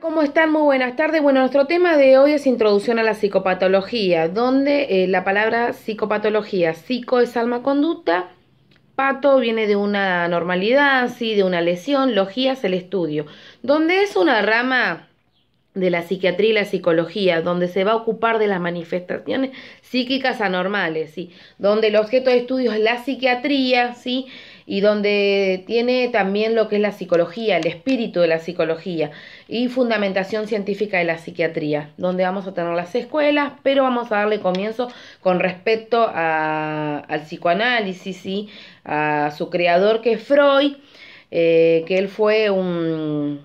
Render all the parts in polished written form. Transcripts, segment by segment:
¿Cómo están? Muy buenas tardes. Bueno, nuestro tema de hoy es introducción a la psicopatología, donde la palabra psicopatología, psico es alma, conducta, pato viene de una normalidad, sí, de una lesión, logía es el estudio, donde es una rama de la psiquiatría y la psicología, donde se va a ocupar de las manifestaciones psíquicas anormales, ¿sí? Donde el objeto de estudio es la psiquiatría, ¿sí? Y donde tiene también lo que es la psicología, el espíritu de la psicología y fundamentación científica de la psiquiatría, donde vamos a tener las escuelas, pero vamos a darle comienzo con respecto al psicoanálisis, ¿sí? A su creador que es Freud, que él fue un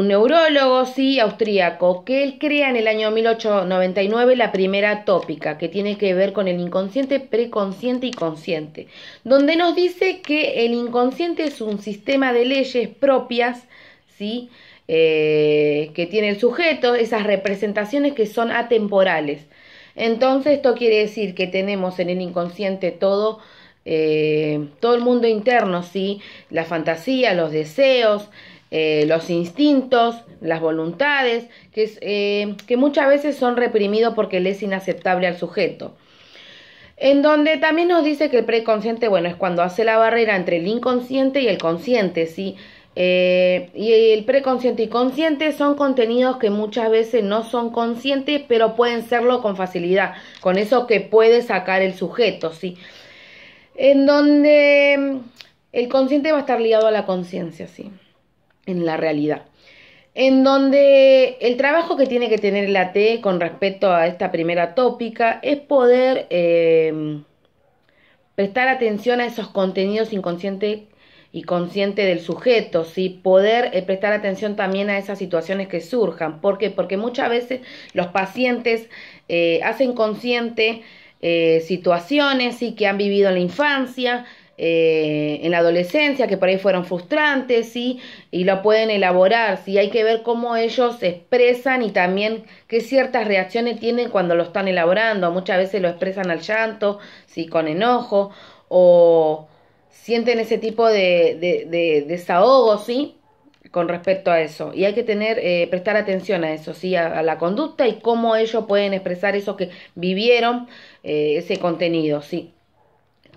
neurólogo, sí, austríaco, que él crea en el año 1899 la primera tópica, que tiene que ver con el inconsciente, preconsciente y consciente, donde nos dice que el inconsciente es un sistema de leyes propias, sí, que tiene el sujeto, esas representaciones que son atemporales. Entonces esto quiere decir que tenemos en el inconsciente todo el mundo interno, ¿sí? La fantasía, los deseos, los instintos, las voluntades, que muchas veces son reprimidos porque le es inaceptable al sujeto. En donde también nos dice que el preconsciente, bueno, es cuando hace la barrera entre el inconsciente y el consciente, ¿sí? Y el preconsciente y consciente son contenidos que muchas veces no son conscientes, pero pueden serlo con facilidad, con eso que puede sacar el sujeto, ¿sí? En donde el consciente va a estar ligado a la conciencia, ¿sí? En la realidad. En donde el trabajo que tiene que tener la T con respecto a esta primera tópica es poder prestar atención a esos contenidos inconscientes y consciente del sujeto, ¿sí? Poder prestar atención también a esas situaciones que surjan. ¿Por qué? Porque muchas veces los pacientes hacen consciente situaciones, ¿sí? Que han vivido en la infancia, en la adolescencia, que por ahí fueron frustrantes, ¿sí? Y lo pueden elaborar, ¿sí? Hay que ver cómo ellos se expresan y también qué ciertas reacciones tienen cuando lo están elaborando. Muchas veces lo expresan al llanto, ¿sí? Con enojo, o sienten ese tipo de desahogo, ¿sí? Con respecto a eso. Y hay que prestar atención a eso, ¿sí? A la conducta y cómo ellos pueden expresar eso que vivieron, ese contenido, ¿sí?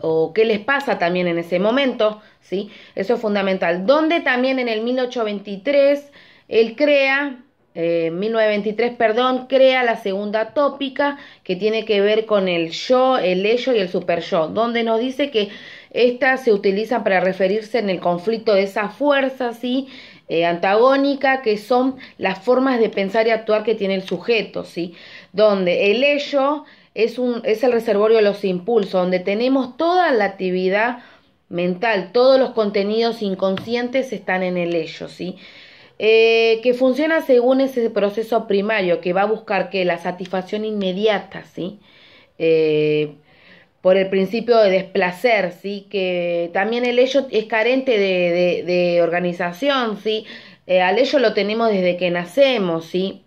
O qué les pasa también en ese momento, ¿sí? Eso es fundamental. Donde también en el 1823 él crea, 1923, perdón, crea la segunda tópica que tiene que ver con el yo, el ello y el superyo, donde nos dice que estas se utilizan para referirse en el conflicto de esa fuerza, ¿sí? Antagónica, que son las formas de pensar y actuar que tiene el sujeto, ¿sí? Donde el ello es el reservorio de los impulsos, donde tenemos toda la actividad mental, todos los contenidos inconscientes están en el ello, ¿sí? Que funciona según ese proceso primario, que va a buscar que la satisfacción inmediata, ¿sí? Por el principio de desplacer, ¿sí? Que también el ello es carente de organización, ¿sí? Al ello lo tenemos desde que nacemos, ¿sí?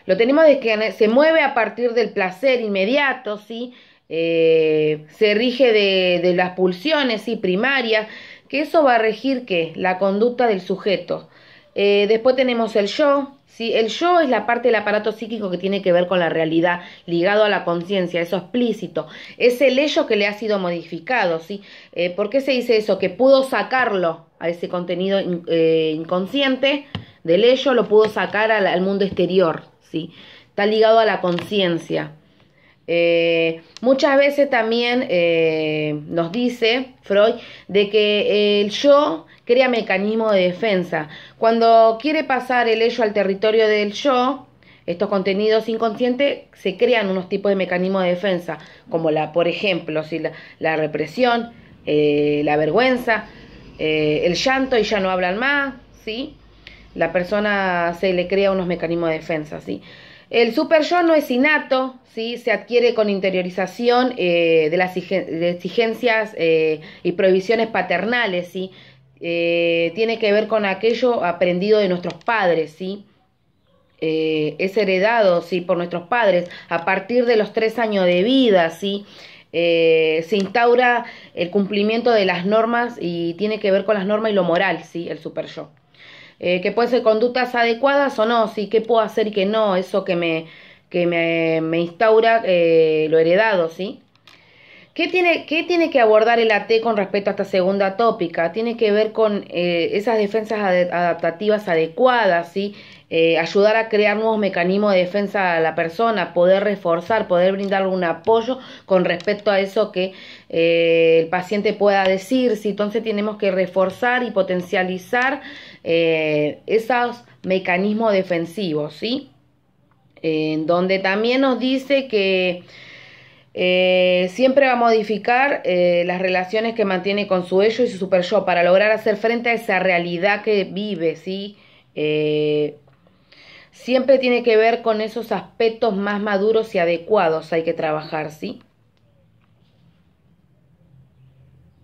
Lo tenemos desde que se mueve a partir del placer inmediato, ¿sí? Se rige de las pulsiones, ¿sí? Primarias, que eso va a regir, ¿qué? La conducta del sujeto. Después tenemos el yo, ¿sí? El yo es la parte del aparato psíquico que tiene que ver con la realidad, ligado a la conciencia, eso explícito. Es el ello que le ha sido modificado, ¿sí? ¿Por qué se dice eso? Que pudo sacarlo a ese contenido inconsciente del ello, lo pudo sacar al mundo exterior, ¿sí? Está ligado a la conciencia. Muchas veces también nos dice Freud de que el yo crea mecanismos de defensa. Cuando quiere pasar el ello al territorio del yo, estos contenidos inconscientes, se crean unos tipos de mecanismos de defensa, como por ejemplo, ¿sí? La represión, la vergüenza, el llanto y ya no hablan más, ¿sí? La persona se le crea unos mecanismos de defensa, ¿sí? El superyo no es innato, ¿sí? Se adquiere con interiorización de las exigencias y prohibiciones paternales, ¿sí? Tiene que ver con aquello aprendido de nuestros padres, ¿sí? Es heredado, ¿sí? Por nuestros padres a partir de los 3 años de vida, ¿sí? Se instaura el cumplimiento de las normas y tiene que ver con las normas y lo moral, ¿sí? El superyo. que pueden ser conductas adecuadas o no, sí, qué puedo hacer y qué no, eso me instaura lo heredado, ¿sí? Qué tiene que abordar el AT con respecto a esta segunda tópica? Tiene que ver con esas defensas adaptativas adecuadas, ¿sí? Ayudar a crear nuevos mecanismos de defensa a la persona, poder reforzar, poder brindarle un apoyo con respecto a eso que el paciente pueda decir, ¿sí? Entonces tenemos que reforzar y potencializar esos mecanismos defensivos, ¿sí? Donde también nos dice que siempre va a modificar las relaciones que mantiene con su ello y su super yo para lograr hacer frente a esa realidad que vive, ¿sí? Siempre tiene que ver con esos aspectos más maduros y adecuados hay que trabajar, ¿sí?